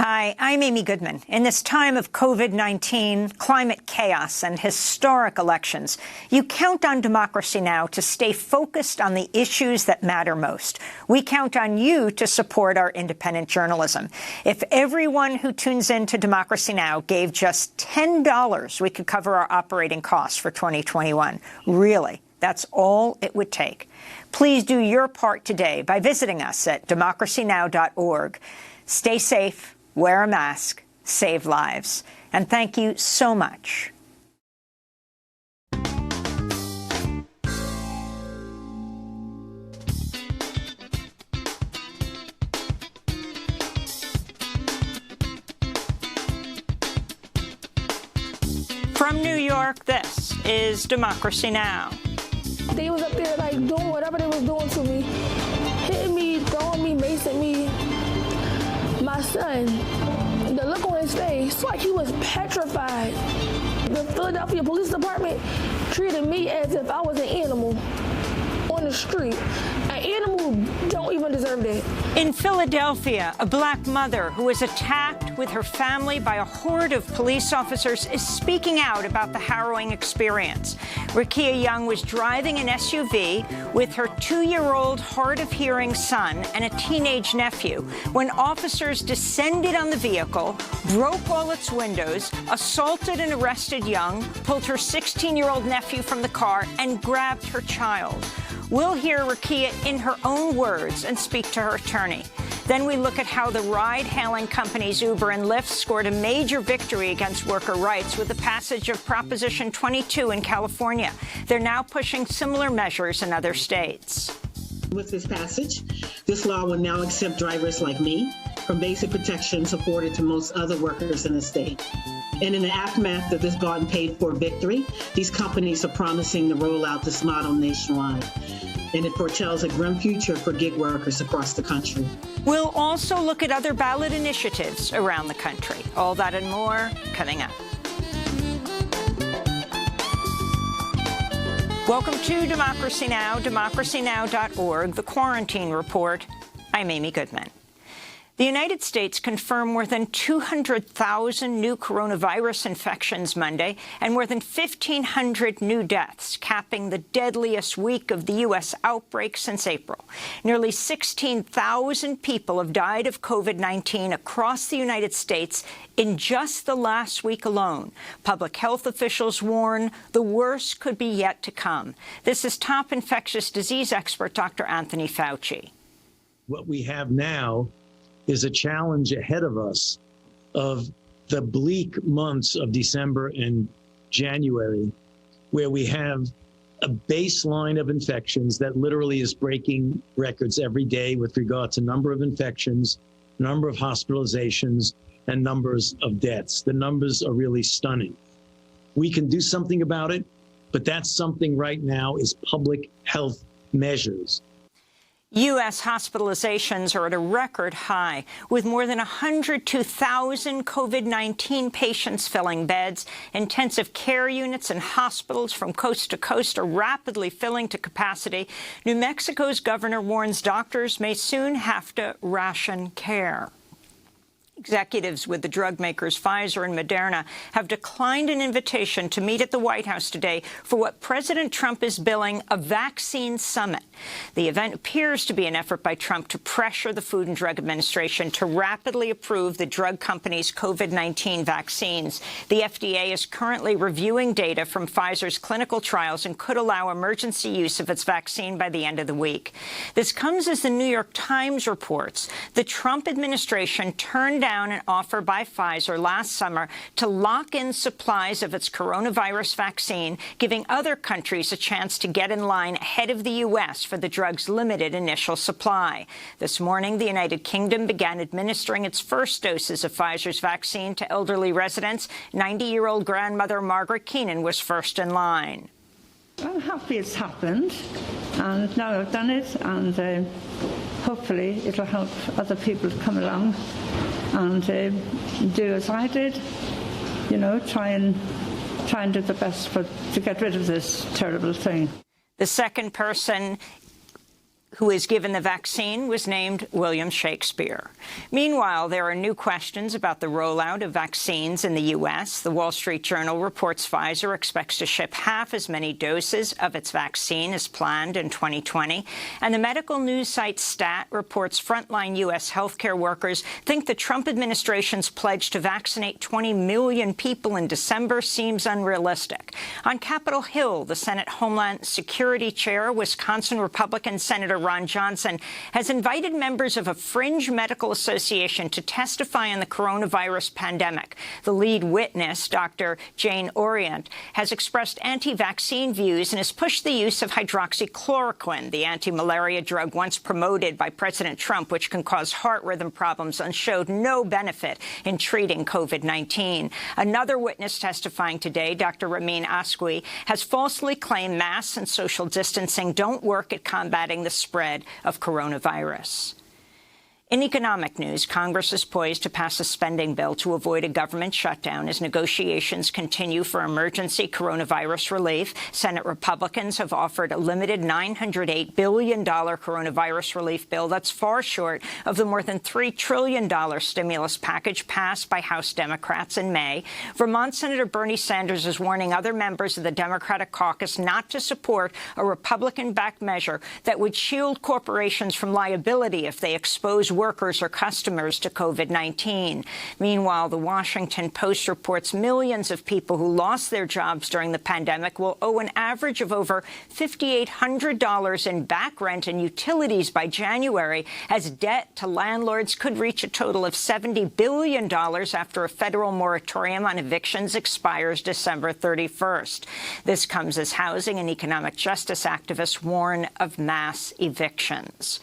Hi, I'm Amy Goodman. In this time of COVID-19, climate chaos, and historic elections, you count on Democracy Now! To stay focused on the issues that matter most. We count on you to support our independent journalism. If everyone who tunes in to Democracy Now! Gave just $10, we could cover our operating costs for 2021. Really, that's all it would take. Please do your part today by visiting us at democracynow.org. Stay safe. Wear a mask, save lives. And thank you so much. From New York, this is Democracy Now! They was up there like doing whatever they was doing to me, hitting me, throwing me, macing me. My son, the look on his face, like he was petrified. The Philadelphia Police Department treated me as if I was an animal on the street. An animal don't even deserve that. In Philadelphia, a black mother who was attacked with her family by a horde of police officers is speaking out about the harrowing experience. Rakia Young was driving an SUV with her 2-year-old hard-of-hearing son and a teenage nephew when officers descended on the vehicle, broke all its windows, assaulted and arrested Young, pulled her 16-year-old nephew from the car, and grabbed her child. We'll hear Rakia in her own words and speak to her attorney. Then we look at how the ride-hailing companies Uber and Lyft scored a major victory against worker rights with the passage of Proposition 22 in California. They're now pushing similar measures in other states. With this passage, this law will now exempt drivers like me from basic protections afforded to most other workers in the state. And in the aftermath of this bought and paid for victory, these companies are promising to roll out this model nationwide. And it foretells a grim future for gig workers across the country. We'll also look at other ballot initiatives around the country. All that and more coming up. Welcome to Democracy Now!, democracynow.org, The Quarantine Report. I'm Amy Goodman. The United States confirmed more than 200,000 new coronavirus infections Monday and more than 1,500 new deaths, capping the deadliest week of the U.S. outbreak since April. Nearly 16,000 people have died of COVID-19 across the United States in just the last week alone. Public health officials warn the worst could be yet to come. This is top infectious disease expert Dr. Anthony Fauci. What we have now is a challenge ahead of us of the bleak months of December and January, where we have a baseline of infections that literally is breaking records every day with regard to number of infections, number of hospitalizations, and numbers of deaths. The numbers are really stunning. We can do something about it, but that something right now is public health measures. U.S. hospitalizations are at a record high, with more than 102,000 COVID-19 patients filling beds. Intensive care units and hospitals from coast to coast are rapidly filling to capacity. New Mexico's governor warns doctors may soon have to ration care. Executives with the drug makers Pfizer and Moderna have declined an invitation to meet at the White House today for what President Trump is billing a vaccine summit. The event appears to be an effort by Trump to pressure the Food and Drug Administration to rapidly approve the drug company's COVID-19 vaccines. The FDA is currently reviewing data from Pfizer's clinical trials and could allow emergency use of its vaccine by the end of the week. This comes as the New York Times reports the Trump administration turned down an offer by Pfizer last summer to lock in supplies of its coronavirus vaccine, giving other countries a chance to get in line ahead of the U.S. for the drug's limited initial supply. This morning, the United Kingdom began administering its first doses of Pfizer's vaccine to elderly residents. 90-year-old grandmother Margaret Keenan was first in line. I'm happy it's happened, and now I've done it, and hopefully it'll help other people to come along and do as I did, you know, try and do the best to get rid of this terrible thing. The second person who is given the vaccine was named William Shakespeare. Meanwhile, there are new questions about the rollout of vaccines in the U.S. The Wall Street Journal reports Pfizer expects to ship half as many doses of its vaccine as planned in 2020. And the medical news site Stat reports frontline U.S. healthcare workers think the Trump administration's pledge to vaccinate 20 million people in December seems unrealistic. On Capitol Hill, the Senate Homeland Security Chair, Wisconsin Republican Senator Ron Johnson, has invited members of a fringe medical association to testify on the coronavirus pandemic. The lead witness, Dr. Jane Orient, has expressed anti-vaccine views and has pushed the use of hydroxychloroquine, the anti-malaria drug once promoted by President Trump, which can cause heart rhythm problems, and showed no benefit in treating COVID-19. Another witness testifying today, Dr. Ramin Asqui, has falsely claimed masks and social distancing don't work at combating the spread of coronavirus. In economic news, Congress is poised to pass a spending bill to avoid a government shutdown as negotiations continue for emergency coronavirus relief. Senate Republicans have offered a limited $908 billion coronavirus relief bill that's far short of the more than $3 trillion stimulus package passed by House Democrats in May. Vermont Senator Bernie Sanders is warning other members of the Democratic caucus not to support a Republican-backed measure that would shield corporations from liability if they expose workers or customers to COVID-19. Meanwhile, the Washington Post reports millions of people who lost their jobs during the pandemic will owe an average of over $5,800 in back rent and utilities by January, as debt to landlords could reach a total of $70 billion after a federal moratorium on evictions expires December 31st. This comes as housing and economic justice activists warn of mass evictions.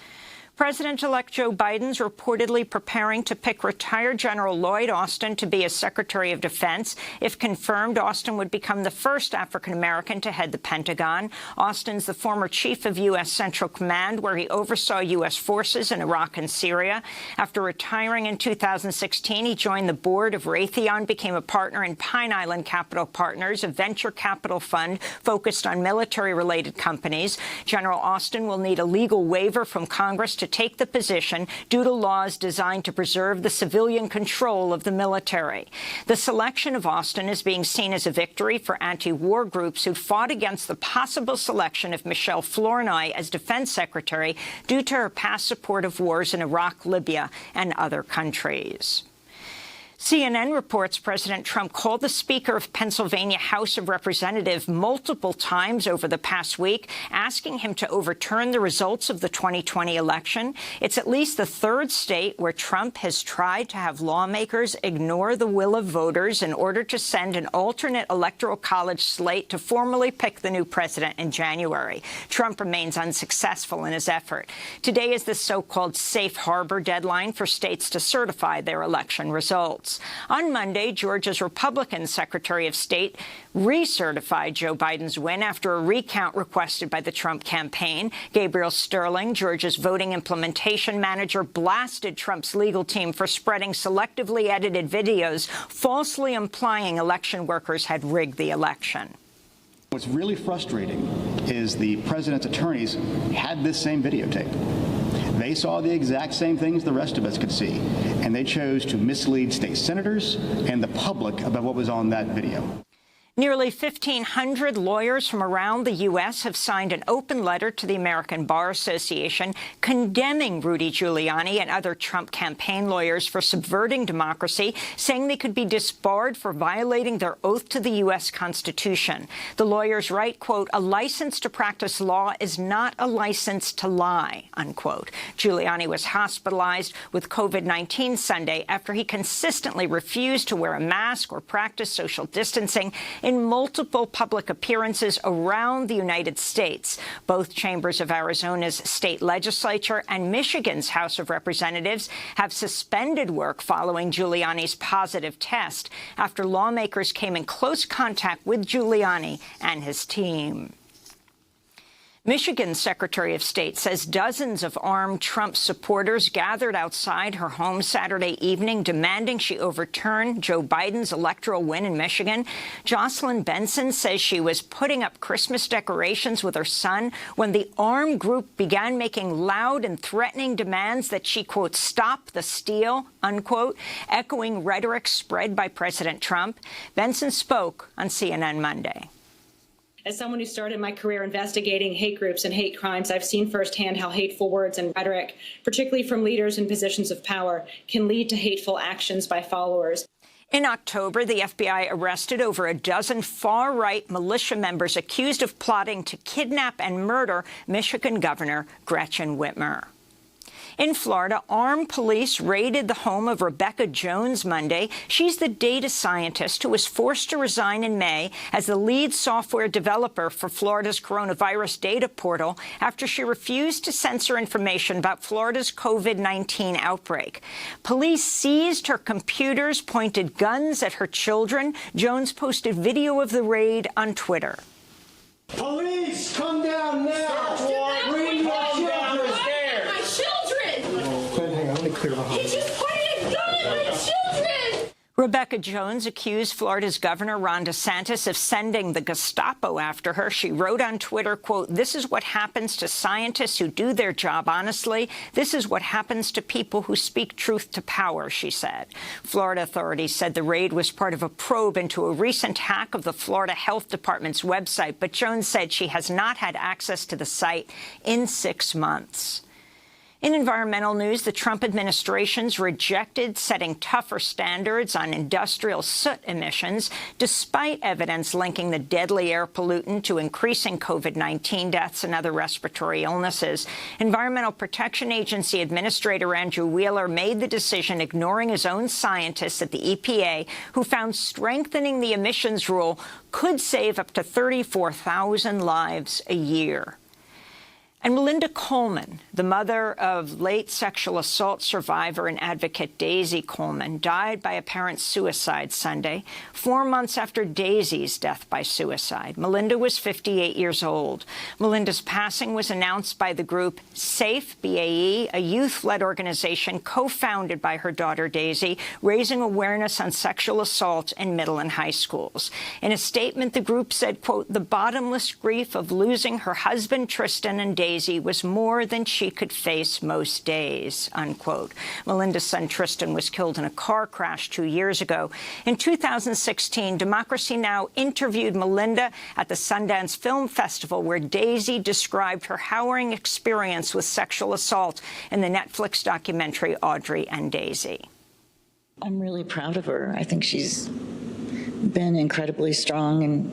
President-elect Joe Biden's reportedly preparing to pick retired General Lloyd Austin to be his Secretary of Defense. If confirmed, Austin would become the first African-American to head the Pentagon. Austin's the former chief of U.S. Central Command, where he oversaw U.S. forces in Iraq and Syria. After retiring in 2016, he joined the board of Raytheon, became a partner in Pine Island Capital Partners, a venture capital fund focused on military-related companies. General Austin will need a legal waiver from Congress to take the position due to laws designed to preserve the civilian control of the military. The selection of Austin is being seen as a victory for anti-war groups who fought against the possible selection of Michelle Flournoy as defense secretary due to her past support of wars in Iraq, Libya, and other countries. CNN reports President Trump called the Speaker of Pennsylvania House of Representatives multiple times over the past week, asking him to overturn the results of the 2020 election. It's at least the third state where Trump has tried to have lawmakers ignore the will of voters in order to send an alternate electoral college slate to formally pick the new president in January. Trump remains unsuccessful in his effort. Today is the so-called safe harbor deadline for states to certify their election results. On Monday, Georgia's Republican Secretary of State recertified Joe Biden's win after a recount requested by the Trump campaign. Gabriel Sterling, Georgia's voting implementation manager, blasted Trump's legal team for spreading selectively edited videos, falsely implying election workers had rigged the election. What's really frustrating is the president's attorneys had this same videotape. They saw the exact same things the rest of us could see, and they chose to mislead state senators and the public about what was on that video. Nearly 1,500 lawyers from around the U.S. have signed an open letter to the American Bar Association condemning Rudy Giuliani and other Trump campaign lawyers for subverting democracy, saying they could be disbarred for violating their oath to the U.S. Constitution. The lawyers write, quote, "A license to practice law is not a license to lie," unquote. Giuliani was hospitalized with COVID-19 Sunday after he consistently refused to wear a mask or practice social distancing in multiple public appearances around the United States. Both chambers of Arizona's state legislature and Michigan's House of Representatives have suspended work following Giuliani's positive test after lawmakers came in close contact with Giuliani and his team. Michigan's Secretary of State says dozens of armed Trump supporters gathered outside her home Saturday evening demanding she overturn Joe Biden's electoral win in Michigan. Jocelyn Benson says she was putting up Christmas decorations with her son when the armed group began making loud and threatening demands that she, quote, stop the steal, unquote, echoing rhetoric spread by President Trump. Benson spoke on CNN Monday. As someone who started my career investigating hate groups and hate crimes, I've seen firsthand how hateful words and rhetoric, particularly from leaders in positions of power, can lead to hateful actions by followers. In October, the FBI arrested over a dozen far-right militia members accused of plotting to kidnap and murder Michigan Governor Gretchen Whitmer. In Florida, armed police raided the home of Rebecca Jones Monday. She's the data scientist who was forced to resign in May as the lead software developer for Florida's coronavirus data portal after she refused to censor information about Florida's COVID-19 outbreak. Police seized her computers, pointed guns at her children. Jones posted video of the raid on Twitter. Police, come down now! Bring your children! He just pointed a gun at my children! Rebecca Jones accused Florida's Governor Ron DeSantis of sending the Gestapo after her. She wrote on Twitter, quote, "This is what happens to scientists who do their job honestly. This is what happens to people who speak truth to power," she said. Florida authorities said the raid was part of a probe into a recent hack of the Florida Health Department's website, but Jones said she has not had access to the site in 6 months. In environmental news, the Trump administration's rejected setting tougher standards on industrial soot emissions, despite evidence linking the deadly air pollutant to increasing COVID-19 deaths and other respiratory illnesses. Environmental Protection Agency Administrator Andrew Wheeler made the decision ignoring his own scientists at the EPA, who found strengthening the emissions rule could save up to 34,000 lives a year. And Melinda Coleman, the mother of late sexual assault survivor and advocate Daisy Coleman, died by apparent suicide Sunday, 4 months after Daisy's death by suicide. Melinda was 58 years old. Melinda's passing was announced by the group SAFE, BAE, a youth-led organization co-founded by her daughter Daisy, raising awareness on sexual assault in middle and high schools. In a statement, the group said, quote, "The bottomless grief of losing her husband Tristan and Daisy was more than she could face most days," unquote. Melinda's son Tristan was killed in a car crash 2 years ago. In 2016, Democracy Now! Interviewed Melinda at the Sundance Film Festival, where Daisy described her harrowing experience with sexual assault in the Netflix documentary Audrey and Daisy. I'm really proud of her. I think she's been incredibly strong, and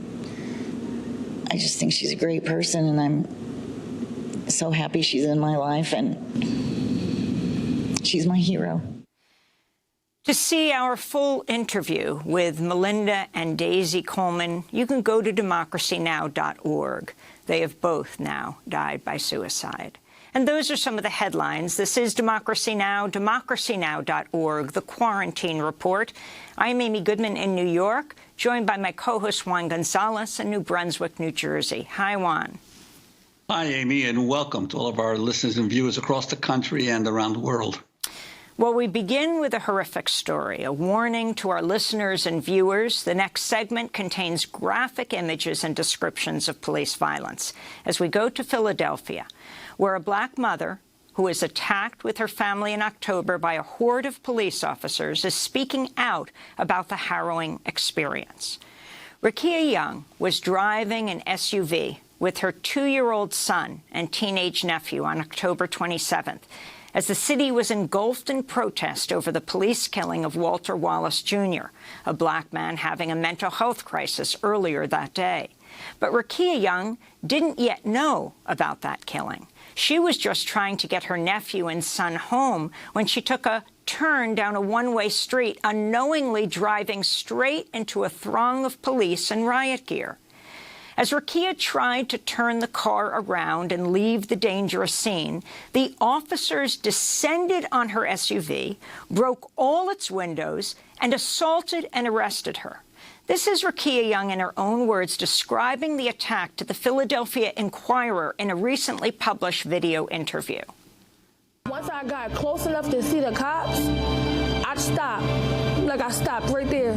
I just think she's a great person, and I'm so happy she's in my life, and she's my hero. To see our full interview with Melinda and Daisy Coleman, you can go to democracynow.org. They have both now died by suicide. And those are some of the headlines. This is Democracy Now!, democracynow.org, the Quarantine Report. I'm Amy Goodman in New York, joined by my co-host Juan González in New Brunswick, New Jersey. Hi, Juan. Hi, Amy, and welcome to all of our listeners and viewers across the country and around the world. Well, we begin with a horrific story, a warning to our listeners and viewers. The next segment contains graphic images and descriptions of police violence. As we go to Philadelphia, where a black mother who was attacked with her family in October by a horde of police officers is speaking out about the harrowing experience. Rakia Young was driving an SUV with her 2-year-old son and teenage nephew on October 27th, as the city was engulfed in protest over the police killing of Walter Wallace Jr., a black man having a mental health crisis earlier that day. But Rakia Young didn't yet know about that killing. She was just trying to get her nephew and son home when she took a turn down a one-way street, unknowingly driving straight into a throng of police in riot gear. As Rakia tried to turn the car around and leave the dangerous scene, the officers descended on her SUV, broke all its windows, and assaulted and arrested her. This is Rekia Young in her own words describing the attack to the Philadelphia Inquirer in a recently published video interview. Once I got close enough to see the cops, I stopped. Like, I stopped right there.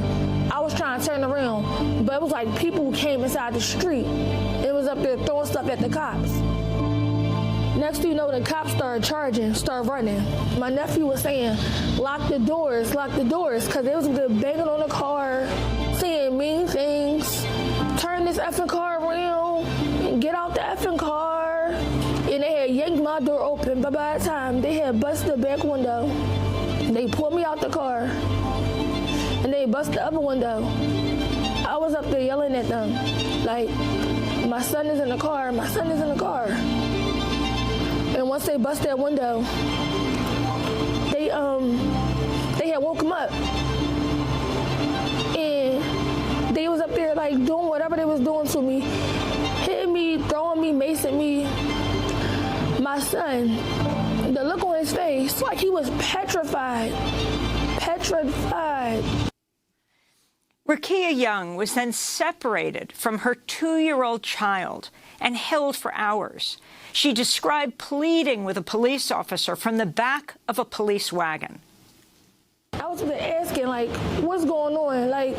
I was trying to turn around, but it was like people who came inside the street. It was up there throwing stuff at the cops. Next thing you know, the cops started charging, started running. My nephew was saying, lock the doors, because they was banging on the car, saying mean things. Turn this effing car around, and get out the effing car. And they had yanked my door open, but by the time they had busted the back window, they pulled me out the car, and they busted the other window. I was up there yelling at them, like, my son is in the car, my son is in the car. And once they bust that window, they had woke him up. And they was up there like doing whatever they was doing to me. Hitting me, throwing me, macing me. My son, the look on his face, like he was petrified. Petrified. Rekia Young was then separated from her 2-year-old child and held for hours. She described pleading with a police officer from the back of a police wagon. I was asking, like, what's going on? Like,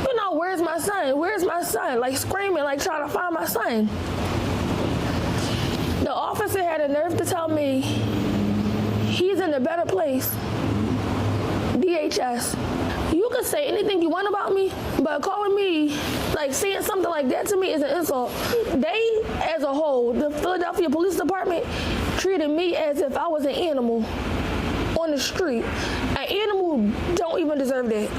you know, where's my son? Where's my son? Like, screaming, like, trying to find my son. The officer had the nerve to tell me he's in a better place. DHS. You can say anything you want about me, but calling me, like saying something like that to me is an insult. They, as a whole, the Philadelphia Police Department, treated me as if I was an animal on the street. An animal don't even deserve that.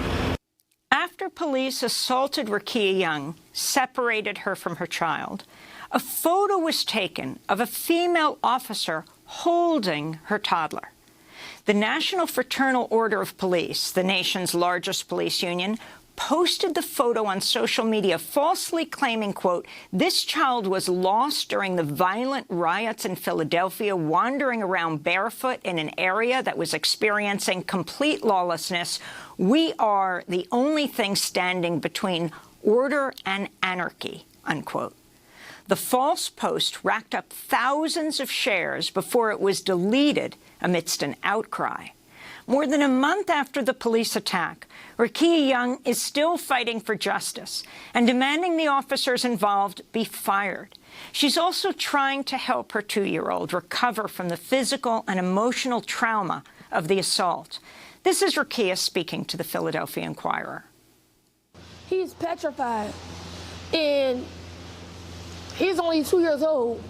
After police assaulted Rekia Young, separated her from her child, a photo was taken of a female officer holding her toddler. The National Fraternal Order of Police, the nation's largest police union, posted the photo on social media, falsely claiming, quote, this child was lost during the violent riots in Philadelphia, wandering around barefoot in an area that was experiencing complete lawlessness. We are the only thing standing between order and anarchy, unquote. The false post racked up thousands of shares before it was deleted amidst an outcry. More than a month after the police attack, Rekia Young is still fighting for justice and demanding the officers involved be fired. She's also trying to help her 2-year-old recover from the physical and emotional trauma of the assault. This is Rekia speaking to the Philadelphia Inquirer. He's petrified, and he's only 2 years old.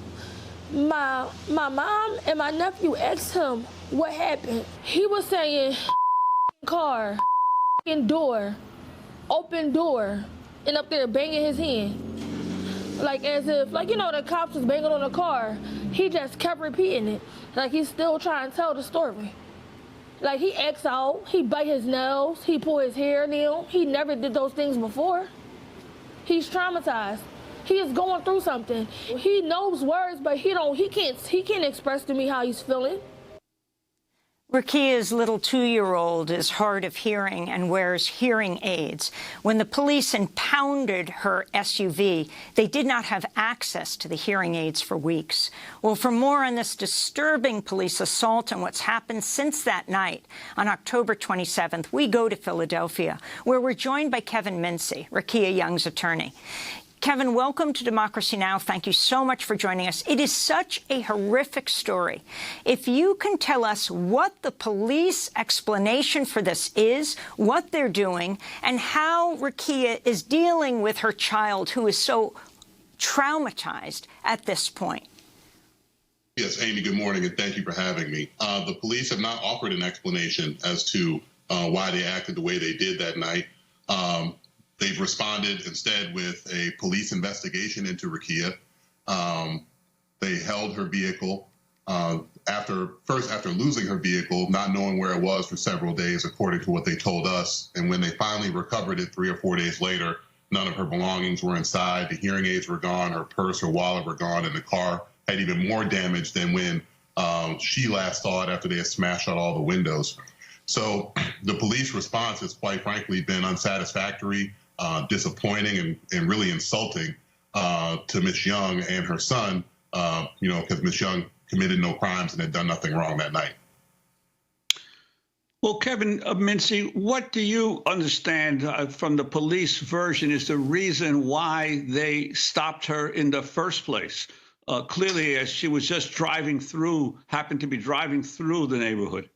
My mom and my nephew asked him what happened. He was saying, car, door, open door, and up there banging his hand. Like as if, like, you know, the cops was banging on the car. He just kept repeating it. Like he's still trying to tell the story. Like he acts out, he bite his nails, he pull his hair down. He never did those things before. He's traumatized. He is going through something. He knows words, but he can't express to me how he's feeling. Rekia's little 2-year-old is hard of hearing and wears hearing aids. When the police impounded her SUV, they did not have access to the hearing aids for weeks. Well, for more on this disturbing police assault and what's happened since that night, on October 27th, we go to Philadelphia, where we're joined by Kevin Mincy, Rekia Young's attorney. Kevin, welcome to Democracy Now! Thank you so much for joining us. It is such a horrific story. If you can tell us what the police explanation for this is, what they're doing, and how Rekia is dealing with her child who is so traumatized at this point. Yes, Amy, good morning, and thank you for having me. The police have not offered an explanation as to why they acted the way they did that night. They've responded instead with a police investigation into Rekia. They held her vehicle after losing her vehicle, not knowing where it was for several days, according to what they told us. And when they finally recovered it 3 or 4 days later, none of her belongings were inside. The hearing aids were gone, her purse, her wallet were gone, and the car had even more damage than when she last saw it after they had smashed out all the windows. So the police response has quite frankly been unsatisfactory. disappointing and really insulting to Miss Young and her son, because Miss Young committed no crimes and had done nothing wrong that night. Well, Kevin Mincy, what do you understand from the police version is the reason why they stopped her in the first place? Clearly, as she was just happened to be driving through the neighborhood.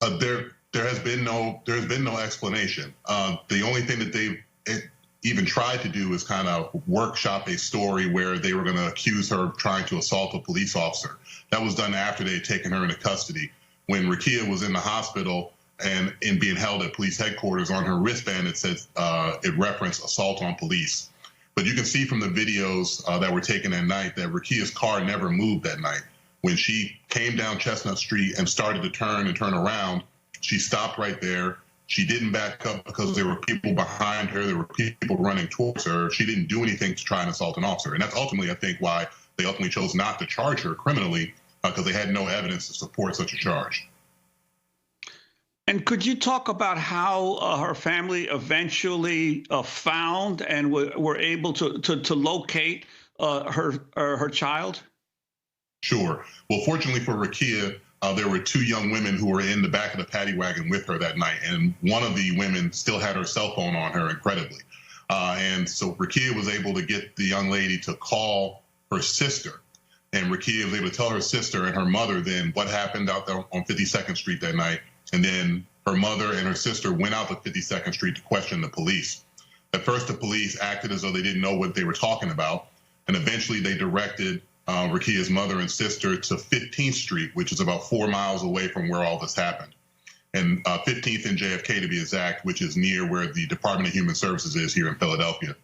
There has been no explanation. The only thing that they even tried to do is kind of workshop a story where they were going to accuse her of trying to assault a police officer. That was done after they had taken her into custody. When Rakia was in the hospital and being held at police headquarters, on her wristband it said it referenced assault on police. But you can see from the videos that were taken that night that Rakia's car never moved that night. When she came down Chestnut Street and started to turn around, she stopped right there. She didn't back up because there were people behind her. There were people running towards her. She didn't do anything to try and assault an officer. And that's ultimately, I think, why they ultimately chose not to charge her criminally, because they had no evidence to support such a charge. And could you talk about how her family eventually found and were able to locate her child? Sure. Well, fortunately for Rakia, there were two young women who were in the back of the paddy wagon with her that night, and one of the women still had her cell phone on her, incredibly. And so Rakia was able to get the young lady to call her sister. And Rakia was able to tell her sister and her mother then what happened out there on 52nd Street that night. And then her mother and her sister went out to 52nd Street to question the police. At first, the police acted as though they didn't know what they were talking about. And eventually they directed Rakia's mother and sister to 15th Street, which is about 4 miles away from where all this happened. And 15th and JFK, to be exact, which is near where the Department of Human Services is here in Philadelphia.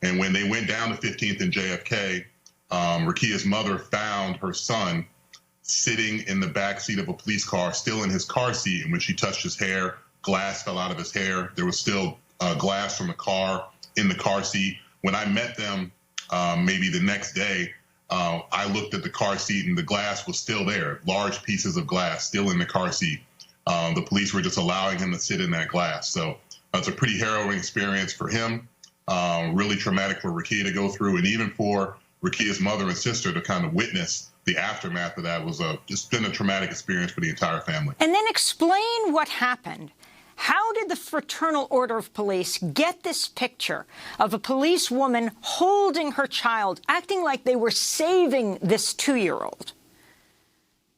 And when they went down to 15th and JFK, Rakia's mother found her son sitting in the back seat of a police car, still in his car seat. And when she touched his hair, glass fell out of his hair. There was still glass from the car in the car seat. When I met them maybe the next day, I looked at the car seat and the glass was still there, large pieces of glass still in the car seat. The police were just allowing him to sit in that glass. So it's a pretty harrowing experience for him, really traumatic for Rakia to go through, and even for Rakia's mother and sister to kind of witness the aftermath of that was just been a traumatic experience for the entire family. And then explain what happened. How did the Fraternal Order of Police get this picture of a policewoman holding her child, acting like they were saving this 2-year-old?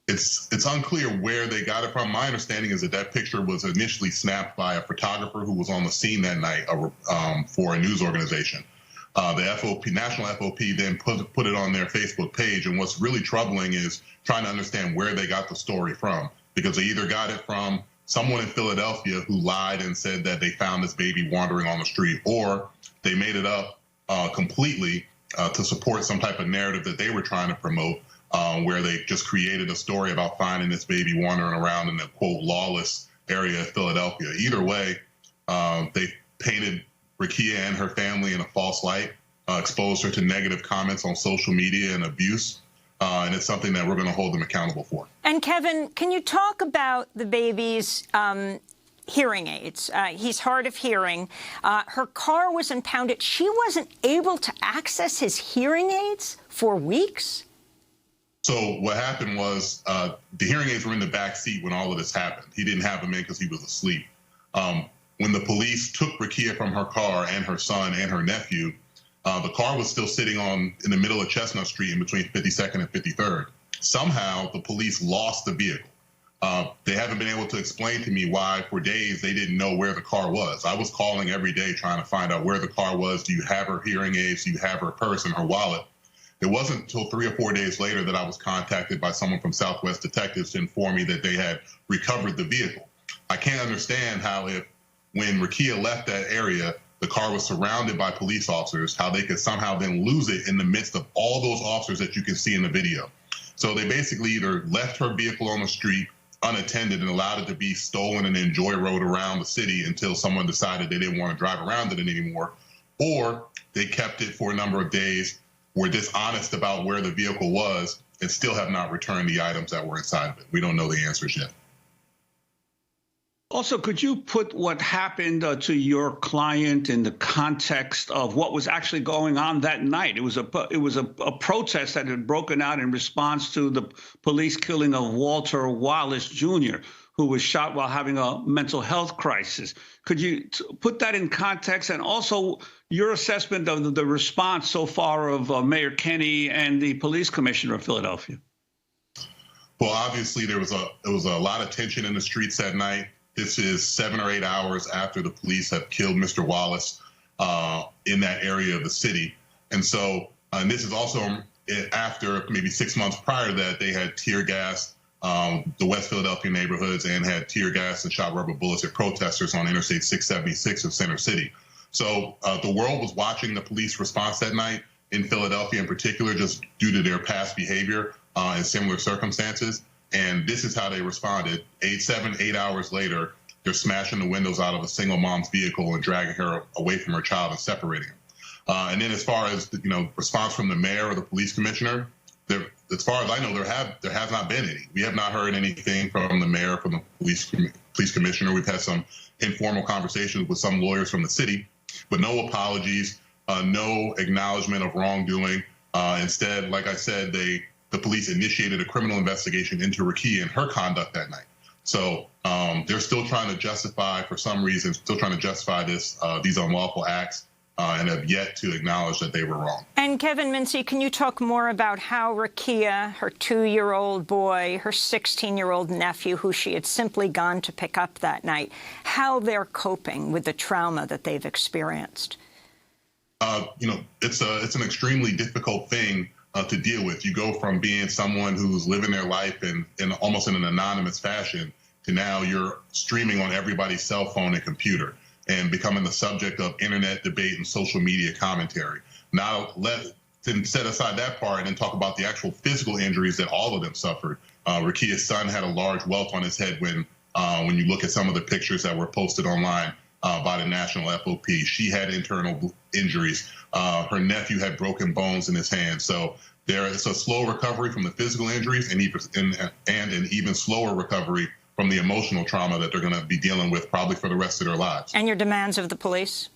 It's unclear where they got it from. My understanding is that picture was initially snapped by a photographer who was on the scene that night for a news organization. The FOP, National FOP, then put it on their Facebook page. And what's really troubling is trying to understand where they got the story from, because they either got it from someone in Philadelphia who lied and said that they found this baby wandering on the street, or they made it up completely to support some type of narrative that they were trying to promote, where they just created a story about finding this baby wandering around in the, quote, lawless area of Philadelphia. Either way, they painted Rakia and her family in a false light, exposed her to negative comments on social media and abuse, and it's something that we're going to hold them accountable for. And Kevin, can you talk about the baby's hearing aids? He's hard of hearing. Her car was impounded. She wasn't able to access his hearing aids for weeks? So what happened was the hearing aids were in the back seat when all of this happened. He didn't have them in because he was asleep. When the police took Rakia from her car and her son and her nephew, the car was still sitting in the middle of Chestnut Street in between 52nd and 53rd. Somehow the police lost the vehicle. They haven't been able to explain to me why for days they didn't know where the car was. I was calling every day trying to find out where the car was. Do you have her hearing aids? Do you have her purse and her wallet? It wasn't until 3 or 4 days later that I was contacted by someone from Southwest Detectives to inform me that they had recovered the vehicle. I can't understand how when Rakia left that area, the car was surrounded by police officers, how they could somehow then lose it in the midst of all those officers that you can see in the video. So they basically either left her vehicle on the street unattended and allowed it to be stolen and then joy rode around the city until someone decided they didn't want to drive around in it anymore, or they kept it for a number of days, were dishonest about where the vehicle was, and still have not returned the items that were inside of it. We don't know the answers yet. Also, could you put what happened to your client in the context of what was actually going on that night? It was a protest that had broken out in response to the police killing of Walter Wallace Jr., who was shot while having a mental health crisis. Could you put that in context, and also your assessment of the response so far of Mayor Kenney and the police commissioner of Philadelphia? Well, obviously there was a lot of tension in the streets that night. This is 7 or 8 hours after the police have killed Mr. Wallace in that area of the city. And so, and this is also after maybe 6 months prior to that, they had tear gas the West Philadelphia neighborhoods and had tear gas and shot rubber bullets at protesters on Interstate 676 of Center City. So the world was watching the police response that night in Philadelphia in particular, just due to their past behavior in similar circumstances. And this is how they responded. 8 hours later, they're smashing the windows out of a single mom's vehicle and dragging her away from her child and separating her. And then as far as, response from the mayor or the police commissioner, as far as I know, there has not been any. We have not heard anything from the mayor, from the police commissioner. We've had some informal conversations with some lawyers from the city, but no apologies, no acknowledgement of wrongdoing. Instead, like I said, the police initiated a criminal investigation into Rakia and her conduct that night. So they're still trying to justify, for some reason, these unlawful acts, and have yet to acknowledge that they were wrong. And Kevin Mincy, can you talk more about how Rakia, her 2-year-old boy, her 16-year-old nephew, who she had simply gone to pick up that night, how they're coping with the trauma that they've experienced? It's an extremely difficult thing to deal with. You go from being someone who's living their life in almost in an anonymous fashion to now you're streaming on everybody's cell phone and computer and becoming the subject of internet debate and social media commentary. Now, then set aside that part and then talk about the actual physical injuries that all of them suffered. Rakia's son had a large welt on his head when you look at some of the pictures that were posted online by the National FOP. She had internal injuries. Her nephew had broken bones in his hand. So there is a slow recovery from the physical injuries and an even slower recovery from the emotional trauma that they're going to be dealing with probably for the rest of their lives. And your demands of the police?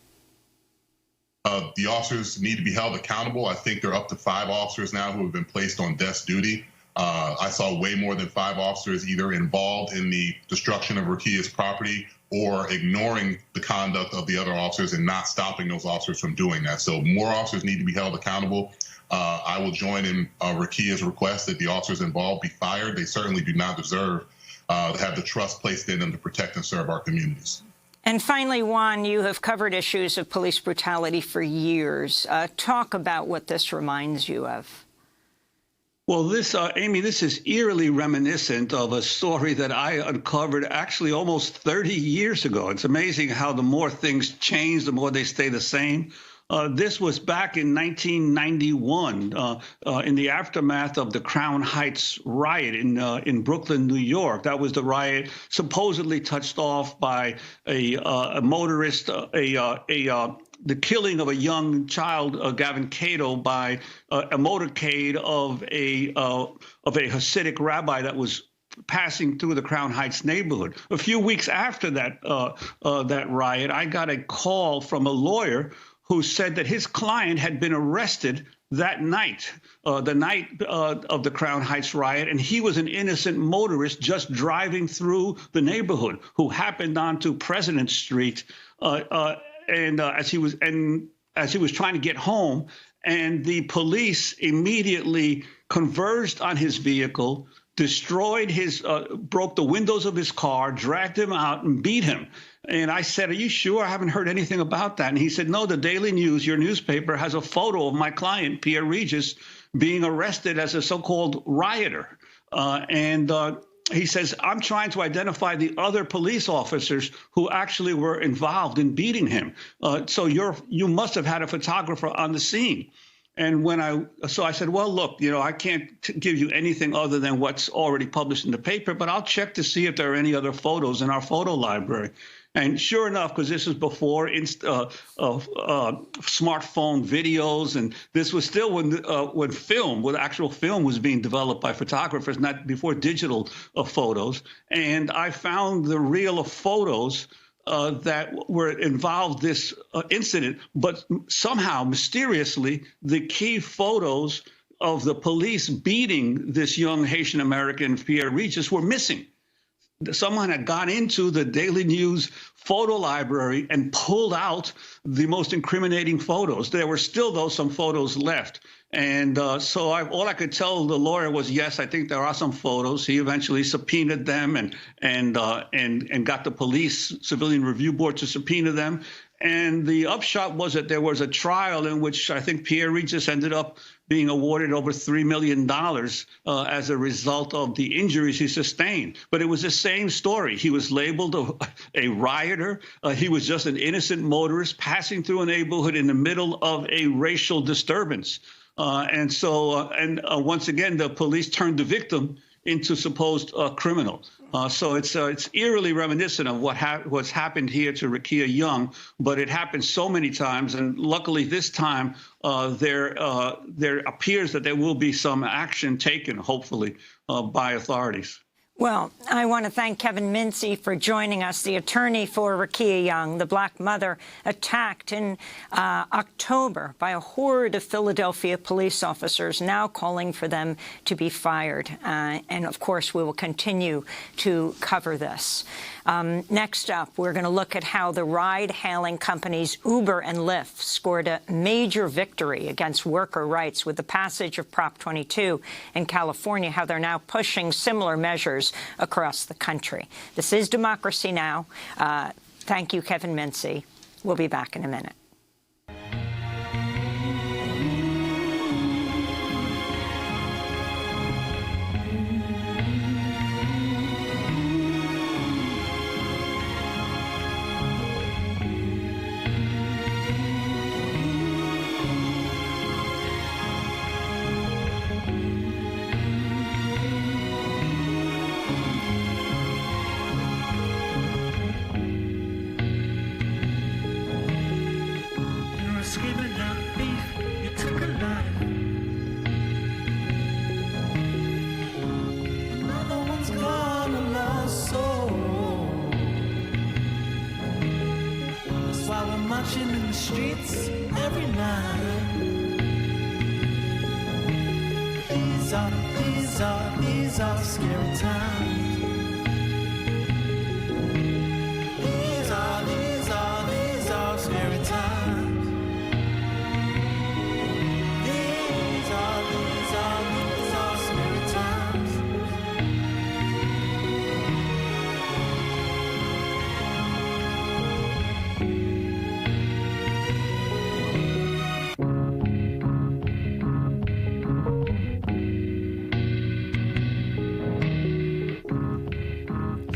The officers need to be held accountable. I think there are up to 5 officers now who have been placed on desk duty. I saw way more than 5 officers either involved in the destruction of Rakia's property or ignoring the conduct of the other officers and not stopping those officers from doing that. So more officers need to be held accountable. I will join in Rakia's request that the officers involved be fired. They certainly do not deserve to have the trust placed in them to protect and serve our communities. And finally, Juan, you have covered issues of police brutality for years. Talk about what this reminds you of. Well, Amy, this is eerily reminiscent of a story that I uncovered actually almost 30 years ago. It's amazing how the more things change, the more they stay the same. This was back in 1991, in the aftermath of the Crown Heights riot in Brooklyn, New York. That was the riot supposedly touched off by a motorist, the killing of a young child, Gavin Cato, by a motorcade of a Hasidic rabbi that was passing through the Crown Heights neighborhood. A few weeks after that riot, I got a call from a lawyer who said that his client had been arrested that night, the night of the Crown Heights riot, and he was an innocent motorist just driving through the neighborhood who happened onto President Street, as he was trying to get home, and the police immediately converged on his vehicle, destroyed broke the windows of his car, dragged him out, and beat him. And I said, "Are you sure? I haven't heard anything about that." And he said, "No, the Daily News, your newspaper, has a photo of my client, Pierre Regis, being arrested as a so-called rioter." He says, "I'm trying to identify the other police officers who actually were involved in beating him. So you must have had a photographer on the scene." And so I said, well, look, I can't give you anything other than what's already published in the paper, but I'll check to see if there are any other photos in our photo library. And sure enough, because this was before smartphone videos, and this was still when actual film was being developed by photographers, not before digital photos. And I found the reel of photos that were involved this incident, but somehow, mysteriously, the key photos of the police beating this young Haitian American, Pierre Regis, were missing. Someone had gone into the Daily News photo library and pulled out the most incriminating photos. There were still, though, some photos left. And so all I could tell the lawyer was, yes, I think there are some photos. He eventually subpoenaed them and got the police civilian review board to subpoena them. And the upshot was that there was a trial in which I think Pierre Regis ended up being awarded over $3 million as a result of the injuries he sustained. But it was the same story. He was labeled a rioter. He was just an innocent motorist passing through a neighborhood in the middle of a racial disturbance. And once again, the police turned the victim into supposed criminal. So it's eerily reminiscent of what's happened here to Rakia Young, but it happened so many times, and luckily this time there appears that there will be some action taken, hopefully, by authorities. Well, I want to thank Kevin Mincy for joining us, the attorney for Rakia Young, the black mother attacked in October by a horde of Philadelphia police officers, now calling for them to be fired. And, of course, we will continue to cover this. Next up, we're going to look at how the ride-hailing companies Uber and Lyft scored a major victory against worker rights with the passage of Prop 22 in California, how they're now pushing similar measures across the country. This is Democracy Now! Thank you, Kevin Mincy. We'll be back in a minute. Marching in the streets every night. These are scary times. These are scary times. These are scary times.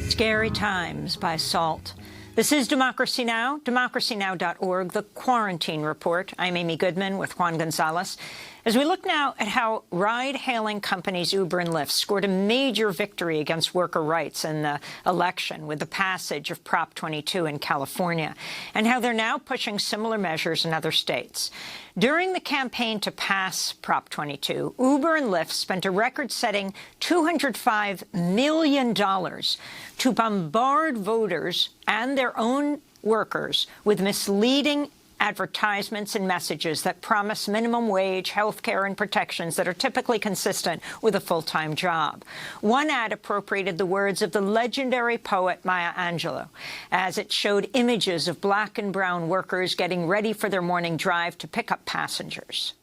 Scary Times by Salt. This is Democracy Now!, democracynow.org, the Quarantine Report. I'm Amy Goodman with Juan González. As we look now at how ride-hailing companies Uber and Lyft scored a major victory against worker rights in the election with the passage of Prop 22 in California, and how they're now pushing similar measures in other states. During the campaign to pass Prop 22, Uber and Lyft spent a record-setting $205 million to bombard voters and their own workers with misleading advertisements and messages that promise minimum wage, health care, and protections that are typically consistent with a full-time job. One ad appropriated the words of the legendary poet Maya Angelou, as it showed images of black and brown workers getting ready for their morning drive to pick up passengers.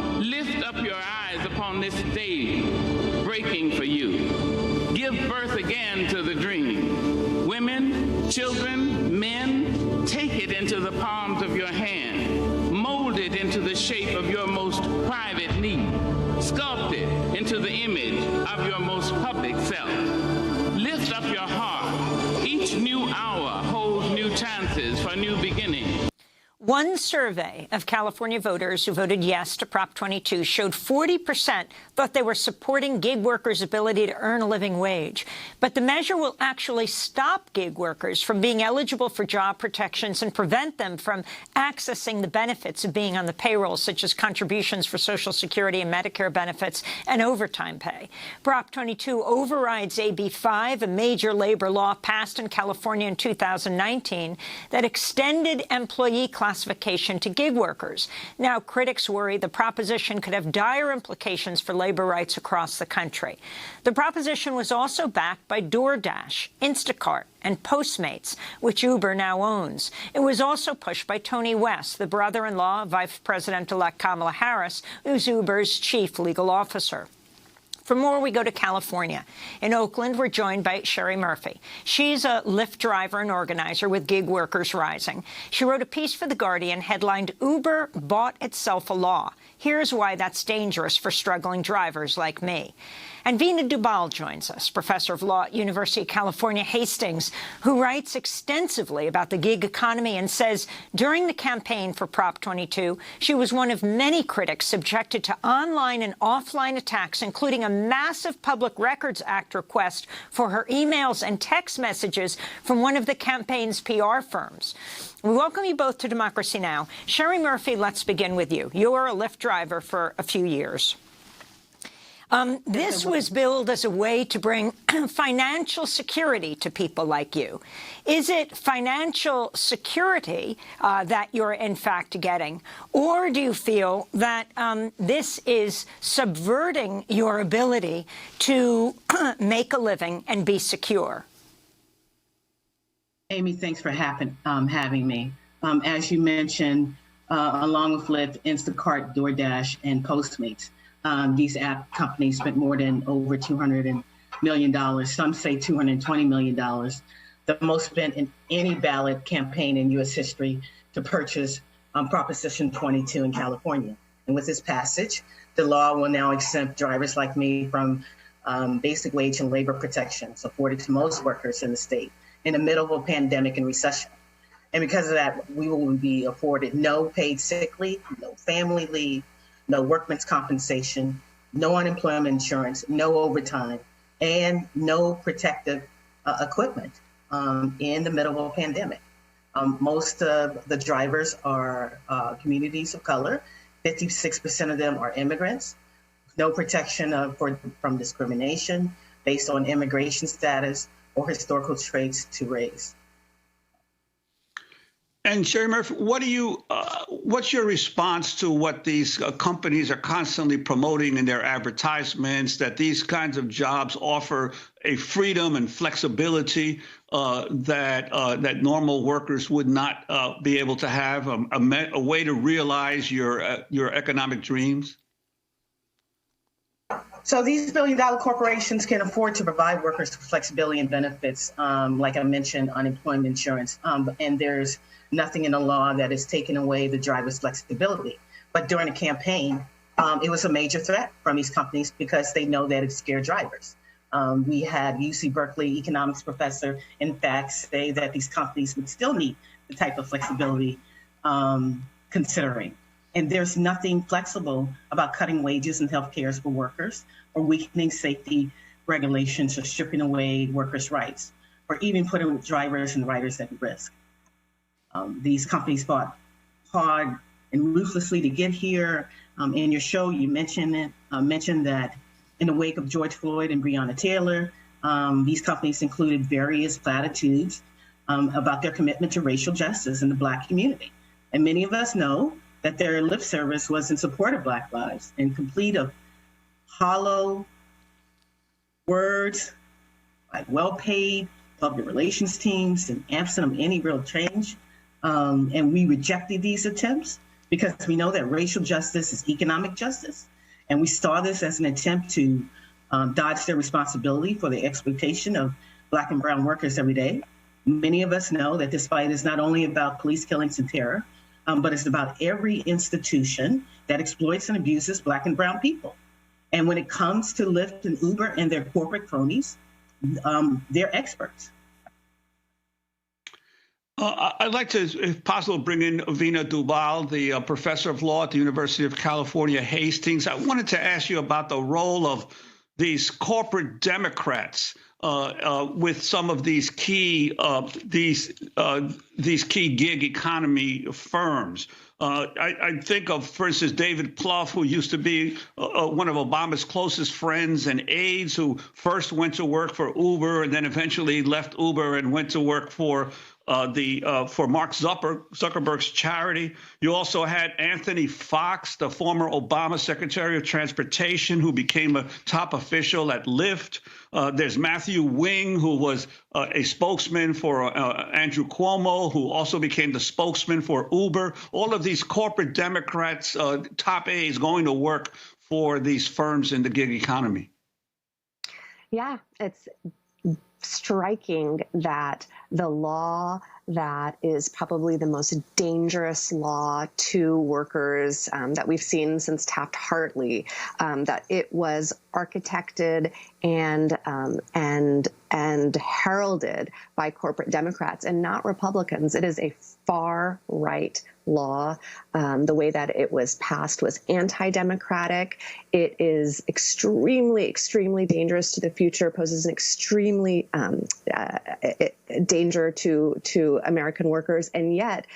Lift up your eyes upon this day breaking for you. Give birth again to the dream. Women, children, men, take it into the palms of your hand. Mold it into the shape of your most private need. Sculpt it into the image of your most public self. Lift up your heart. Each new hour holds new chances for new beginnings. One survey of California voters who voted yes to Prop 22 showed 40% thought they were supporting gig workers' ability to earn a living wage. But the measure will actually stop gig workers from being eligible for job protections and prevent them from accessing the benefits of being on the payroll, such as contributions for Social Security and Medicare benefits and overtime pay. Prop 22 overrides AB 5, a major labor law passed in California in 2019 that extended employee classification to gig workers. Now, critics worry the proposition could have dire implications for labor rights across the country. The proposition was also backed by DoorDash, Instacart, and Postmates, which Uber now owns. It was also pushed by Tony West, the brother-in-law of Vice President-elect Kamala Harris, who's Uber's chief legal officer. For more, we go to California. In Oakland, we're joined by Sherry Murphy. She's a Lyft driver and organizer with Gig Workers Rising. She wrote a piece for The Guardian headlined, "Uber Bought Itself a Law. Here's why that's dangerous for struggling drivers like me." And Veena Dubal joins us, professor of law at University of California, Hastings, who writes extensively about the gig economy and says during the campaign for Prop 22, she was one of many critics subjected to online and offline attacks, including a massive Public Records Act request for her emails and text messages from one of the campaign's PR firms. We welcome you both to Democracy Now! Sherry Murphy, let's begin with you. You're a Lyft driver for a few years. This was billed as a way to bring financial security to people like you. Is it financial security that you're in fact getting? Or do you feel that this is subverting your ability to make a living and be secure? Amy, thanks for having me. As you mentioned, along with Lyft, Instacart, DoorDash, and Postmates, these app companies spent more than over $200 million. Some say $220 million, the most spent in any ballot campaign in U.S. history to purchase Proposition 22 in California. And with this passage, the law will now exempt drivers like me from basic wage and labor protections afforded to most workers in the state in the middle of a pandemic and recession. And because of that, we will be afforded no paid sick leave, no family leave, no workman's compensation, no unemployment insurance, no overtime, and no protective equipment in the middle of a pandemic. Most of the drivers are communities of color. 56% of them are immigrants. No protection from discrimination based on immigration status or historical traits to race. And Sherry Murphy, what's your response to what these companies are constantly promoting in their advertisements, that these kinds of jobs offer a freedom and flexibility that normal workers would not be able to have, a way to realize your economic dreams? So these billion-dollar corporations can afford to provide workers with flexibility and benefits, like I mentioned, unemployment insurance, and there's nothing in the law that has taken away the driver's flexibility. But during the campaign, it was a major threat from these companies because they know that it scared drivers. We had UC Berkeley economics professor, in fact, say that these companies would still need the type of flexibility considering. And there's nothing flexible about cutting wages and health care for workers or weakening safety regulations or stripping away workers' rights or even putting drivers and riders at risk. These companies fought hard and ruthlessly to get here. In your show, you mentioned that in the wake of George Floyd and Breonna Taylor, these companies included various platitudes about their commitment to racial justice in the Black community. And many of us know that their lip service was in support of Black lives and complete of hollow words like well-paid public relations teams and absent of any real change. And we rejected these attempts because we know that racial justice is economic justice. And we saw this as an attempt to dodge their responsibility for the exploitation of Black and brown workers every day. Many of us know that this fight is not only about police killings and terror, but it's about every institution that exploits and abuses Black and brown people. And when it comes to Lyft and Uber and their corporate cronies, they're experts. I'd like to, if possible, bring in Vina Dubal, the professor of law at the University of California, Hastings. I wanted to ask you about the role of these corporate Democrats with some of these key gig economy firms. I think of, for instance, David Plouffe, who used to be one of Obama's closest friends and aides, who first went to work for Uber and then eventually left Uber and went to work for Mark Zuckerberg's charity. You also had Anthony Fox, the former Obama Secretary of Transportation, who became a top official at Lyft. There's Matthew Wing, who was a spokesman for Andrew Cuomo, who also became the spokesman for Uber. All of these corporate Democrats, top aides, going to work for these firms in the gig economy. Yeah, it's striking that the law that is probably the most dangerous law to workers that we've seen since Taft-Hartley, that it was architected and heralded by corporate Democrats and not Republicans. It is a far-right law. The way that it was passed was anti-democratic. It is extremely, extremely dangerous to the future, poses an extremely danger to American workers. And yet,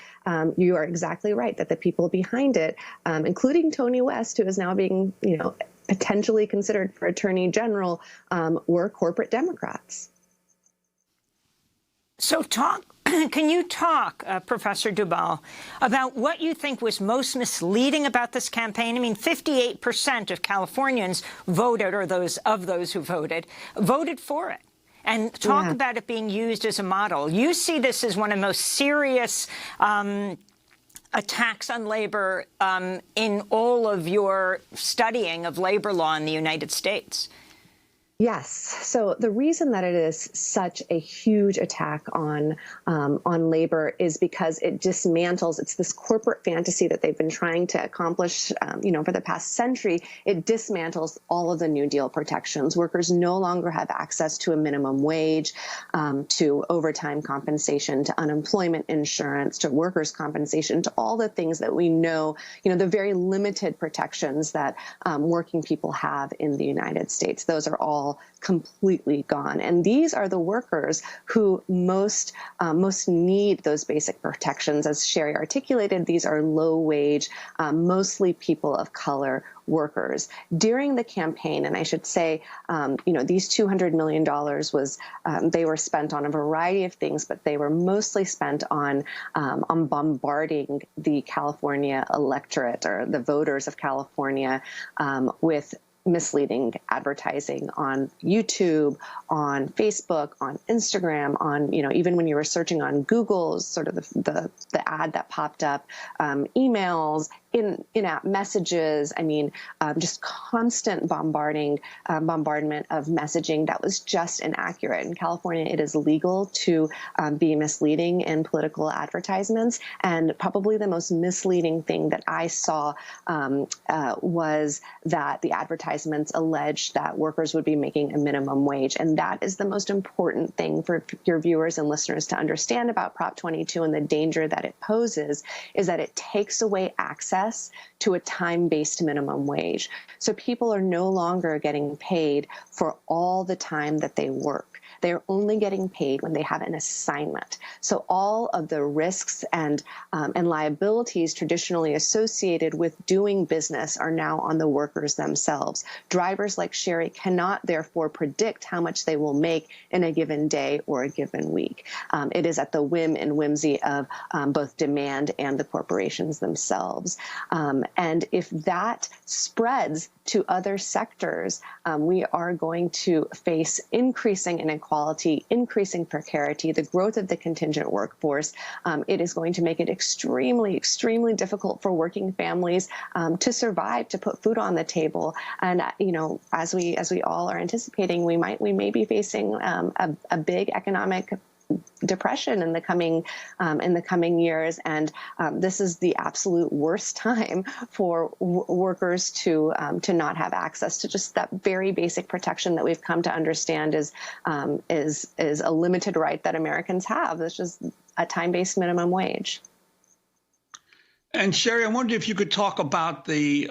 you are exactly right that the people behind it, including Tony West, who is now being, potentially considered for Attorney General, were corporate Democrats. So can you talk, Professor Dubal, about what you think was most misleading about this campaign? I mean, 58% of Californians voted, or those who voted for it. And talk about it being used as a model. You see this as one of the most serious attacks on labor in all of your studying of labor law in the United States. Yes. So the reason that it is such a huge attack on labor is because it dismantles. It's this corporate fantasy that they've been trying to accomplish, for the past century. It dismantles all of the New Deal protections. Workers no longer have access to a minimum wage, to overtime compensation, to unemployment insurance, to workers' compensation, to all the things that we know, the very limited protections that working people have in the United States. Those are all completely gone. And these are the workers who most need those basic protections. As Sherry articulated, these are low-wage, mostly people of color workers. During the campaign, and I should say, these $200 million they were spent on a variety of things, but they were mostly spent on bombarding the California electorate, or the voters of California, with misleading advertising on YouTube, on Facebook, on Instagram, on, even when you were searching on Google, sort of the ad that popped up, emails, in-app messages. I mean, just constant bombardment of messaging that was just inaccurate. In California, it is legal to be misleading in political advertisements. And probably the most misleading thing that I saw was that the advertisements alleged that workers would be making a minimum wage. And that is the most important thing for your viewers and listeners to understand about Prop 22 and the danger that it poses, is that it takes away access to a time-based minimum wage. So people are no longer getting paid for all the time that they work. They're only getting paid when they have an assignment. So all of the risks and liabilities traditionally associated with doing business are now on the workers themselves. Drivers like Sherry cannot therefore predict how much they will make in a given day or a given week. It is at the whim and whimsy of both demand and the corporations themselves. And if that spreads to other sectors, we are going to face increasing inequality, increasing precarity, the growth of the contingent workforce. It is going to make it extremely, extremely difficult for working families to survive, to put food on the table. And as we all are anticipating, we may be facing a big economic depression in the coming years, and this is the absolute worst time for workers to not have access to just that very basic protection that we've come to understand is a limited right that Americans have. It's just a time-based minimum wage. And Sherry, I wonder if you could talk about the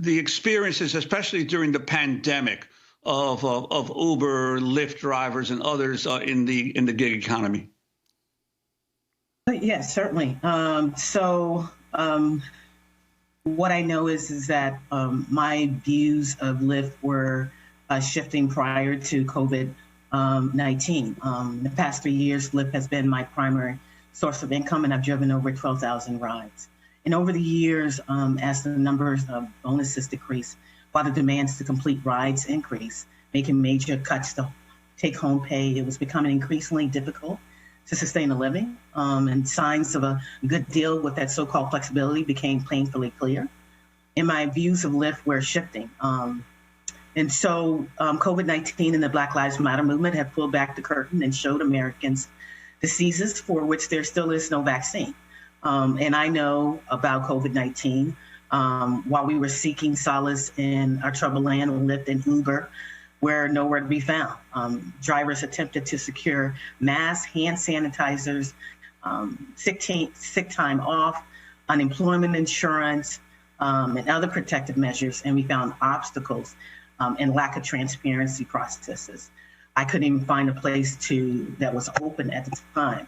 experiences, especially during the pandemic, of Uber, Lyft drivers, and others in the gig economy. Yes, certainly. What I know is that my views of Lyft were shifting prior to COVID-19. The past 3 years, Lyft has been my primary source of income, and I've driven over 12,000 rides. And over the years, as the numbers of bonuses decrease, while the demands to complete rides increase, making major cuts to take-home pay, it was becoming increasingly difficult to sustain a living, and signs of a good deal with that so-called flexibility became painfully clear. And my views of Lyft were shifting. COVID-19 and the Black Lives Matter movement have pulled back the curtain and showed Americans diseases for which there still is no vaccine. And I know about COVID-19. While we were seeking solace in our troubled land of Lyft and Uber, were nowhere to be found. Drivers attempted to secure masks, hand sanitizers, sick time off, unemployment insurance, and other protective measures, and we found obstacles and lack of transparency processes. I couldn't even find a place that was open at the time.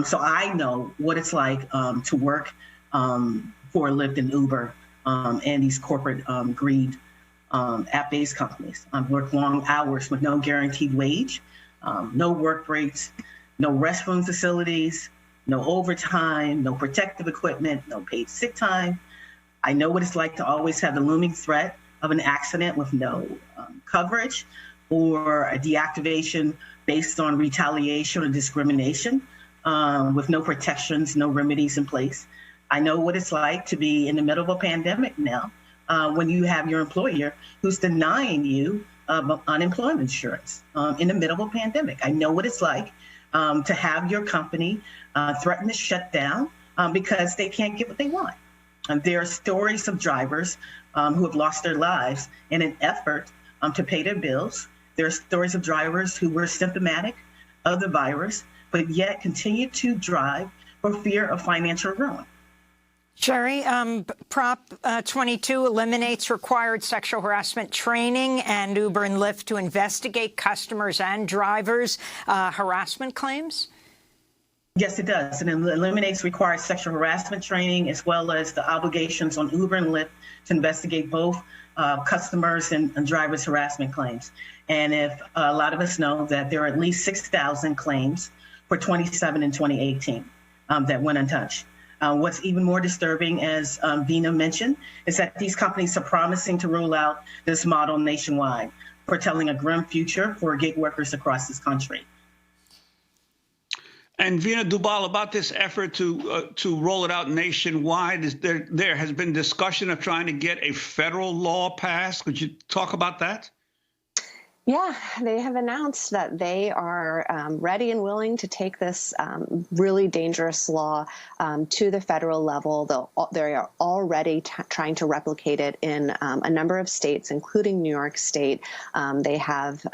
So I know what it's like to work for Lyft and Uber and these corporate greed app-based companies. Work long hours with no guaranteed wage, no work breaks, no restroom facilities, no overtime, no protective equipment, no paid sick time. I know what it's like to always have the looming threat of an accident with no coverage or a deactivation based on retaliation or discrimination, with no protections, no remedies in place. I know what it's like to be in the middle of a pandemic now, when you have your employer who's denying you unemployment insurance in the middle of a pandemic. I know what it's like to have your company threaten to shut down because they can't get what they want. There are stories of drivers who have lost their lives in an effort to pay their bills. There are stories of drivers who were symptomatic of the virus, but yet continue to drive for fear of financial ruin. Sherry, Prop 22 eliminates required sexual harassment training and Uber and Lyft to investigate customers and drivers' harassment claims? Yes, it does. And it eliminates required sexual harassment training as well as the obligations on Uber and Lyft to investigate both customers and drivers' harassment claims. And if a lot of us know that there are at least 6,000 claims for 2017 and 2018 that went untouched. What's even more disturbing, as Vina mentioned, is that these companies are promising to roll out this model nationwide, foretelling a grim future for gig workers across this country. And Vina Dubal, about this effort to roll it out nationwide, there has been discussion of trying to get a federal law passed. Could you talk about that? Yeah, they have announced that they are ready and willing to take this really dangerous law to the federal level. They are already trying to replicate it in a number of states, including New York State. They have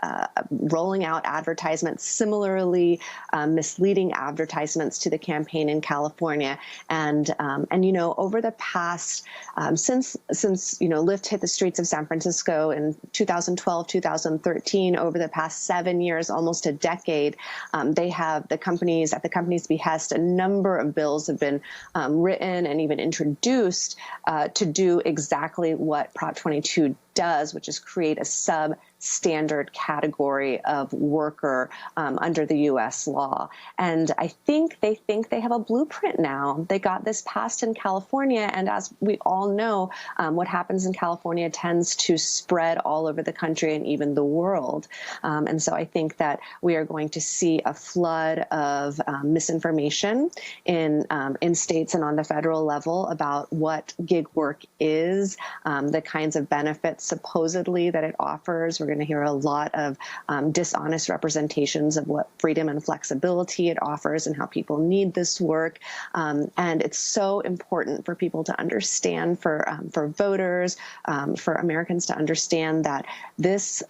rolling out advertisements, similarly misleading advertisements to the campaign in California. And you know, over the past, since Lyft hit the streets of San Francisco in 2012, 2013, over the past 7 years, almost a decade, they have at the company's behest, a number of bills have been written and even introduced to do exactly what Prop 22 does, which is create a substandard category of worker under the U.S. law. And I think they have a blueprint now. They got this passed in California, and as we all know, what happens in California tends to spread all over the country and even the world. And so I think that we are going to see a flood of misinformation in states and on the federal level about what gig work is, the kinds of benefits benefits supposedly that it offers. We're going to hear a lot of dishonest representations of what freedom and flexibility it offers and how people need this work. And it's so important for people to understand, for voters, for Americans to understand that this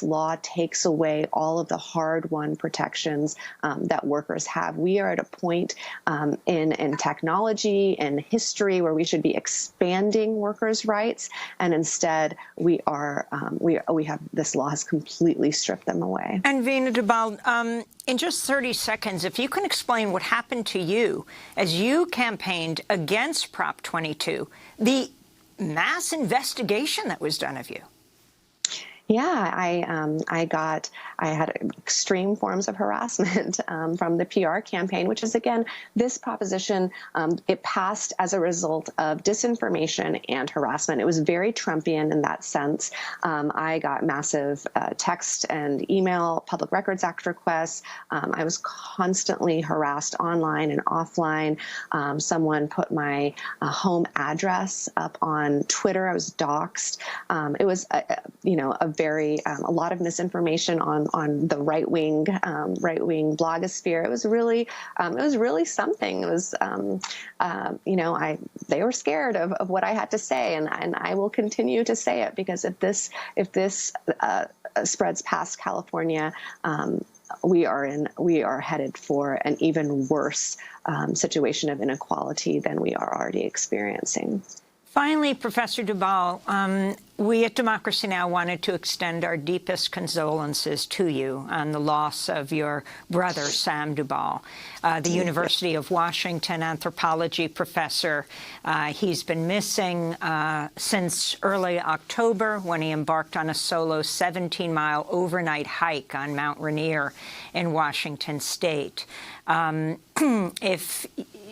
law takes away all of the hard-won protections that workers have. We are at a point in technology and history where we should be expanding workers' rights, and instead we have this law has completely stripped them away. And Veena Dubal, in just 30 seconds, if you can explain what happened to you as you campaigned against Prop 22, the mass investigation that was done of you. Yeah, I had extreme forms of harassment from the PR campaign, which is, again, this proposition, it passed as a result of disinformation and harassment. It was very Trumpian in that sense. I got massive text and email Public Records Act requests. I was constantly harassed online and offline. Someone put my home address up on Twitter. I was doxxed. It was, a lot of misinformation on the right-wing blogosphere. It was really something. It was, they were scared of what I had to say, and I will continue to say it, because if this spreads past California, we are headed for an even worse situation of inequality than we are already experiencing. Finally, Professor Dubal, we at Democracy Now! Wanted to extend our deepest condolences to you on the loss of your brother, Sam Dubal, the University of Washington anthropology professor. He's been missing since early October, when he embarked on a solo 17-mile overnight hike on Mount Rainier in Washington state. If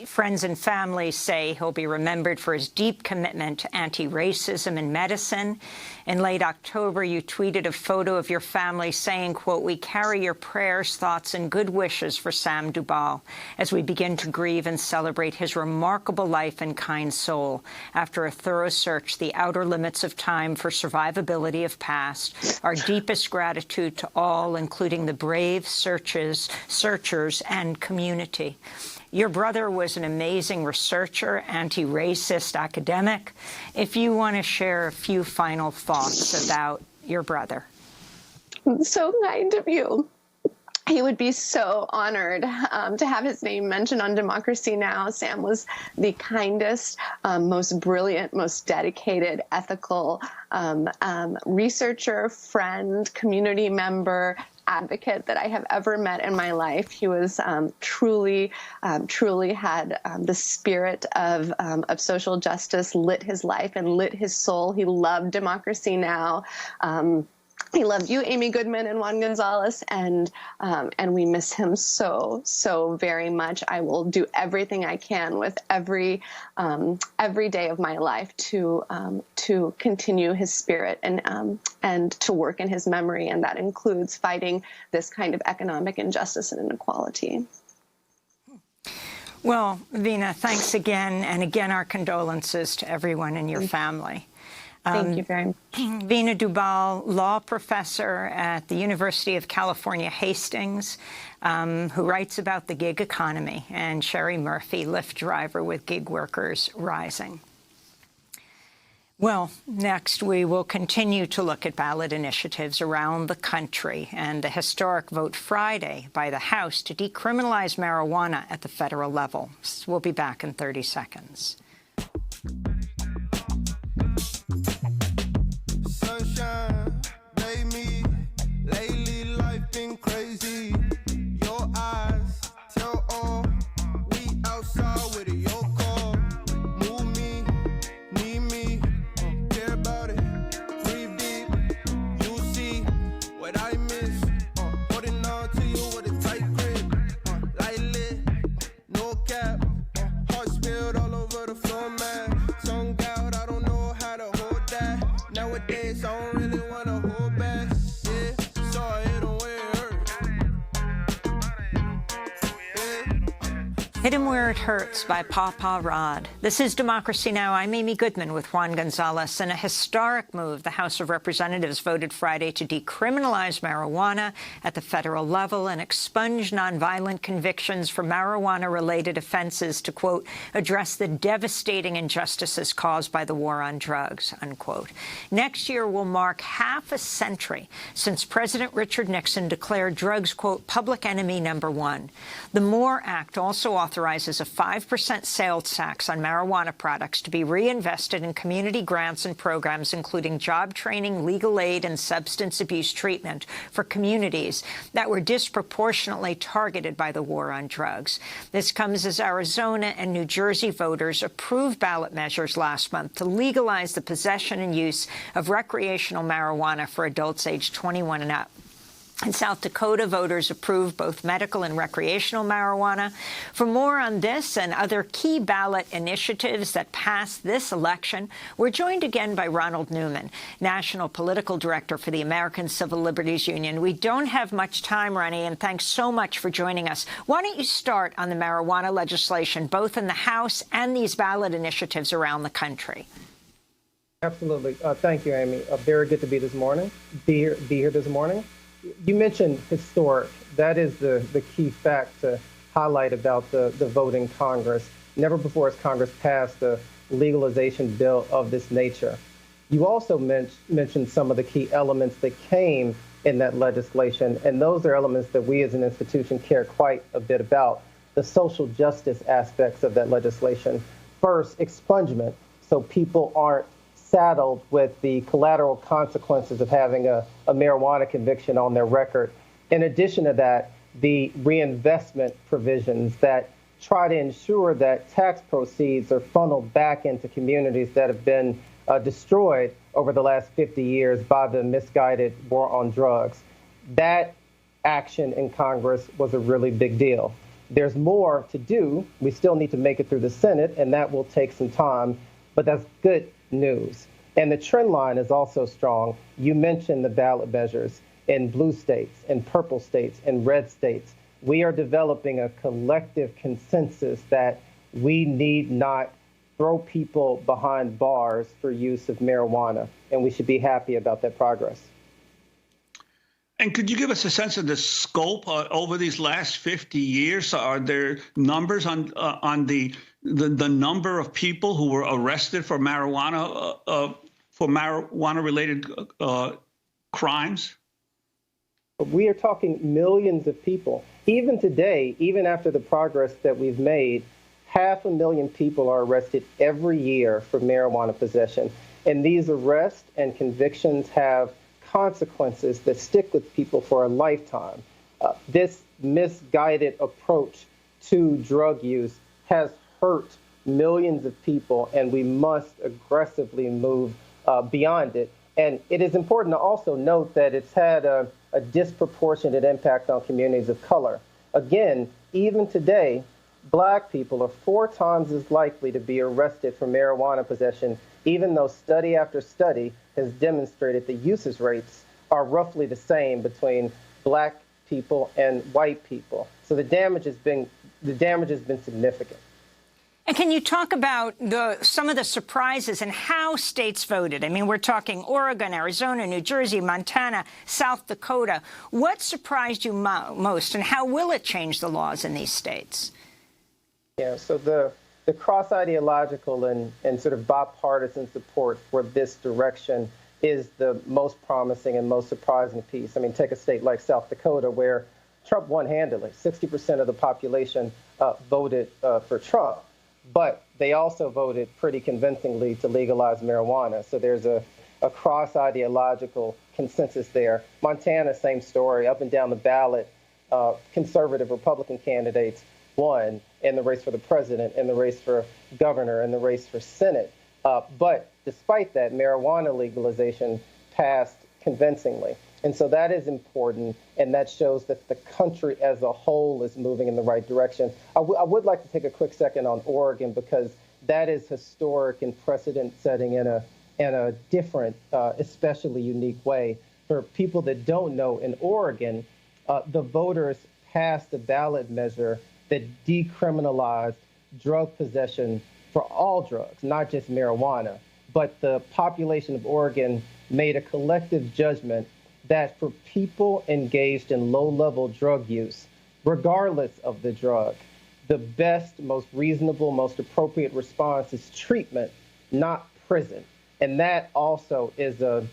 friends and family say he'll be remembered for his deep commitment to anti-racism in medicine. In late October, you tweeted a photo of your family saying, quote, "We carry your prayers, thoughts, and good wishes for Sam Dubal as we begin to grieve and celebrate his remarkable life and kind soul. After a thorough search, the outer limits of time for survivability of past, our deepest gratitude to all, including the brave searchers and community." Your brother was an amazing researcher, anti-racist academic. If you want to share a few final thoughts about your brother. So kind of you. He would be so honored to have his name mentioned on Democracy Now! Sam was the kindest, most brilliant, most dedicated, ethical researcher, friend, community member, advocate that I have ever met in my life. He was truly had the spirit of social justice, lit his life and lit his soul. He loved Democracy Now! He loved you, Amy Goodman, and Juan González, and we miss him so very much. I will do everything I can with every day of my life to continue his spirit and to work in his memory, and that includes fighting this kind of economic injustice and inequality. Well, Veena, thanks again, and again our condolences to everyone in your family. Thank you very much. Veena Dubal, law professor at the University of California, Hastings, who writes about the gig economy, and Sherry Murphy, Lyft driver with Gig Workers Rising. Well, next we will continue to look at ballot initiatives around the country and the historic vote Friday by the House to decriminalize marijuana at the federal level. We'll be back in 30 seconds. Sunshine, made me. Lately life been crazy. Your eyes tell all. We outside with it. Your call. Move me, need me. Care about it. Breathe deep. You see what I miss. Holding on to you with a tight grip. Light lit, no cap. Heart spilled all over the floor, man. Tongue out, I don't know how to hold that. Nowadays, I don't really want to hold back. Yeah, saw it on where it hurt. Hit him Aim Where It Hurts by Papa Rod. This is Democracy Now! I'm Amy Goodman with Juan González. In a historic move, the House of Representatives voted Friday to decriminalize marijuana at the federal level and expunge nonviolent convictions for marijuana-related offenses to, quote, address the devastating injustices caused by the war on drugs, unquote. Next year will mark half a century since President Richard Nixon declared drugs, quote, public enemy number one. The MORE Act also authorizes a 5% sales tax on marijuana products to be reinvested in community grants and programs, including job training, legal aid, and substance abuse treatment for communities that were disproportionately targeted by the war on drugs. This comes as Arizona and New Jersey voters approved ballot measures last month to legalize the possession and use of recreational marijuana for adults aged 21 and up. In South Dakota, voters approved both medical and recreational marijuana. For more on this and other key ballot initiatives that passed this election, we're joined again by Ronald Newman, National Political Director for the American Civil Liberties Union. We don't have much time, Ronnie, and thanks so much for joining us. Why don't you start on the marijuana legislation, both in the House and these ballot initiatives around the country? Absolutely. Thank you, Amy. Very good to be here this morning. You mentioned historic. That is the key fact to highlight about the vote in Congress. Never before has Congress passed a legalization bill of this nature. You also mentioned some of the key elements that came in that legislation, and those are elements that we as an institution care quite a bit about. The social justice aspects of that legislation. First, expungement, so people aren't saddled with the collateral consequences of having a marijuana conviction on their record. In addition to that, the reinvestment provisions that try to ensure that tax proceeds are funneled back into communities that have been destroyed over the last 50 years by the misguided war on drugs. That action in Congress was a really big deal. There's more to do. We still need to make it through the Senate, and that will take some time, but that's good news. And the trend line is also strong. You mentioned the ballot measures in blue states, in purple states, in red states. We are developing a collective consensus that we need not throw people behind bars for use of marijuana, and we should be happy about that progress. And could you give us a sense of the scope over these last 50 years? Are there numbers on the number of people who were arrested for marijuana-related crimes? We are talking millions of people. Even today, even after the progress that we've made, 500,000 people are arrested every year for marijuana possession. And these arrests and convictions have consequences that stick with people for a lifetime. This misguided approach to drug use has hurt millions of people, and we must aggressively move beyond it. And it is important to also note that it's had a disproportionate impact on communities of color. Again, even today, Black people are 4 times as likely to be arrested for marijuana possession, even though study after study has demonstrated the usage rates are roughly the same between Black people and white people. So the damage has been significant. And can you talk about some of the surprises and how states voted? I mean, we're talking Oregon, Arizona, New Jersey, Montana, South Dakota. What surprised you most, and how will it change the laws in these states? Yeah, so the cross-ideological and sort of bipartisan support for this direction is the most promising and most surprising piece. I mean, take a state like South Dakota, where Trump won handily. 60% of the population voted for Trump, but they also voted pretty convincingly to legalize marijuana. So there's a cross-ideological consensus there. Montana, same story. Up and down the ballot, conservative Republican candidates won in the race for the president, in the race for governor, in the race for Senate. But despite that, marijuana legalization passed convincingly. And so that is important, and that shows that the country as a whole is moving in the right direction. I would like to take a quick second on Oregon, because that is historic and precedent-setting in a different, especially unique way. For people that don't know, in Oregon, the voters passed a ballot measure that decriminalized drug possession for all drugs, not just marijuana. But the population of Oregon made a collective judgment that for people engaged in low-level drug use, regardless of the drug, the best, most reasonable, most appropriate response is treatment, not prison. And that also is a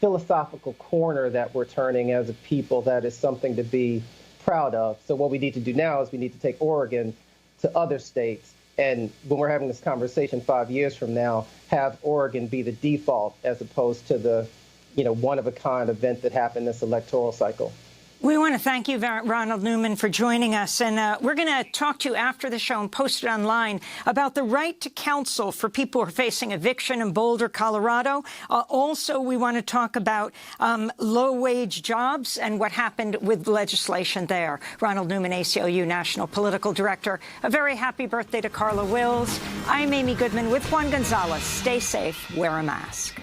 philosophical corner that we're turning as a people that is something to be proud of. So what we need to do now is we need to take Oregon to other states. And when we're having this conversation 5 years from now, have Oregon be the default as opposed to the, one-of-a-kind event that happened this electoral cycle. We want to thank you, Ronald Newman, for joining us. And we're going to talk to you after the show and post it online about the right to counsel for people who are facing eviction in Boulder, Colorado. Also, we want to talk about low-wage jobs and what happened with legislation there. Ronald Newman, ACLU National Political Director. A very happy birthday to Carla Wills. I'm Amy Goodman with Juan González. Stay safe. Wear a mask.